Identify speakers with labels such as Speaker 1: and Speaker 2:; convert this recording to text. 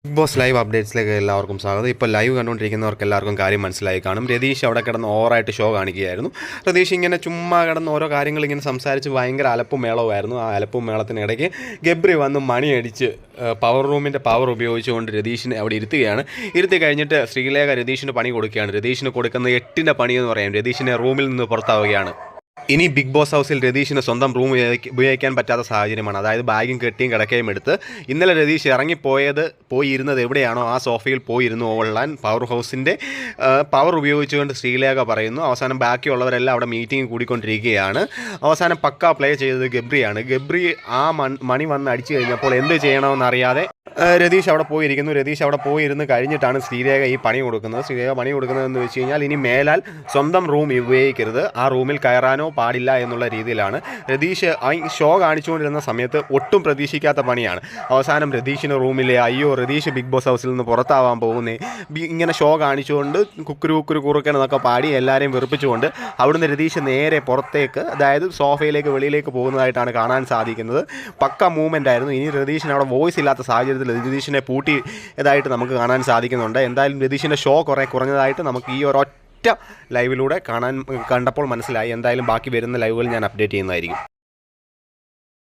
Speaker 1: Big boss live അപ്ഡേറ്റ്സിലേക്ക് എല്ലാവർക്കും സ്വാഗതം. ഇപ്പോൾ ലൈവ് കണ്ടുകൊണ്ടിരിക്കുന്നവർക്ക് എല്ലാവർക്കും കാര്യം മനസ്സിലായി കാണും. രതീഷ് അവിടെ കിടന്ന് ഓവറായിട്ട് ഷോ കാണിക്കുകയായിരുന്നു. രതീഷ് ഇങ്ങനെ ചുമ്മാ കിടന്ന് ഓരോ കാര്യങ്ങൾ ഇങ്ങനെ സംസാരിച്ച് ഭയങ്കര അലപ്പും മേളവുമായിരുന്നു. ആ അലപ്പും മേളത്തിനിടയ്ക്ക് ഗബ്രി വന്ന് മണിയടിച്ച് പവർ റൂമിൻ്റെ പവർ ഉപയോഗിച്ചുകൊണ്ട് രതീഷിനെ അവിടെ ഇരുത്തുകയാണ്. ഇരുത്തി കഴിഞ്ഞിട്ട് ശ്രീലേഖ രതീഷിന് പണി കൊടുക്കുകയാണ്. രതീഷിന് കൊടുക്കുന്ന 8ൻ്റെ പണിയെന്ന് പറയാം. രതീഷിനെ റൂമിൽ നിന്ന് പുറത്താവുകയാണ്. ഇനി ബിഗ് ബോസ് ഹൗസിൽ രതീഷിന് സ്വന്തം റൂം ഉപയോഗിക്കാൻ പറ്റാത്ത സാഹചര്യമാണ്. അതായത് ബാഗും കെട്ടിയും കിടക്കയും എടുത്ത് ഇന്നലെ രതീഷ് പോയിരുന്നത് എവിടെയാണോ ആ സോഫയിൽ പോയിരുന്നു ഓൾലാൻ പവർ ഹൗസിൻ്റെ പവർ ഉപയോഗിച്ചുകൊണ്ട് ശ്രീലേഖ പറയുന്നു. അവസാനം ബാക്കിയുള്ളവരെല്ലാം അവിടെ മീറ്റിംഗ് കൂടിക്കൊണ്ടിരിക്കുകയാണ്. അവസാനം പക്ക പ്ലേ ചെയ്തത് ഗബ്രിയാണ്. ഗബ്രി ആ മണി വന്ന് അടിച്ചു കഴിഞ്ഞപ്പോൾ എന്ത് ചെയ്യണമെന്നറിയാതെ രതീഷ് അവിടെ പോയിരിക്കുന്നു. രതീഷ് അവിടെ പോയിരുന്ന് കഴിഞ്ഞിട്ടാണ് ശ്രീലേഖ ഈ പണി കൊടുക്കുന്നത്. ശ്രീലേഖ പണി കൊടുക്കുന്നതെന്ന് വെച്ച് കഴിഞ്ഞാൽ ഇനി മേലാൽ സ്വന്തം റൂം ഉപയോഗിക്കരുത്, ആ റൂമിൽ കയറാനോ പാടില്ല എന്നുള്ള രീതിയിലാണ്. രതീഷ് ഷോ കാണിച്ചുകൊണ്ടിരുന്ന സമയത്ത് ഒട്ടും പ്രതീക്ഷിക്കാത്ത പണിയാണ്. അവസാനം രതീഷിൻ്റെ റൂമിലെ രതീഷ് ബിഗ് ബോസ് ഹൗസിൽ നിന്ന് പുറത്താവാൻ പോകുന്നേ ഇങ്ങനെ ഷോ കാണിച്ചുകൊണ്ട് കുക്കുരു കുറുക്കനെന്നൊക്കെ പാടി എല്ലാവരെയും വെറുപ്പിച്ചുകൊണ്ട് അവിടുന്ന് രതീഷ് നേരെ പുറത്തേക്ക്, അതായത് സോഫയിലേക്ക് വെളിയിലേക്ക് പോകുന്നതായിട്ടാണ് കാണാൻ സാധിക്കുന്നത്. പക്ക മൂവ്മെൻ്റ് ആയിരുന്നു. ഇനി രതീഷിന് അവിടെ വോയിസ് ഇല്ലാത്ത സാഹചര്യത്തിൽ രതീഷിനെ പൂട്ടിയതായിട്ട് നമുക്ക് കാണാൻ സാധിക്കുന്നുണ്ട്. എന്തായാലും രതീഷിൻ്റെ ഷോ കുറഞ്ഞതായിട്ട് നമുക്ക് ഈ ഒരൊറ്റ ലൈവിലൂടെ കണ്ടപ്പോൾ മനസ്സിലായി. എന്തായാലും ബാക്കി വരുന്ന ലൈവുകൾ ഞാൻ അപ്ഡേറ്റ് ചെയ്യുന്നതായിരിക്കും.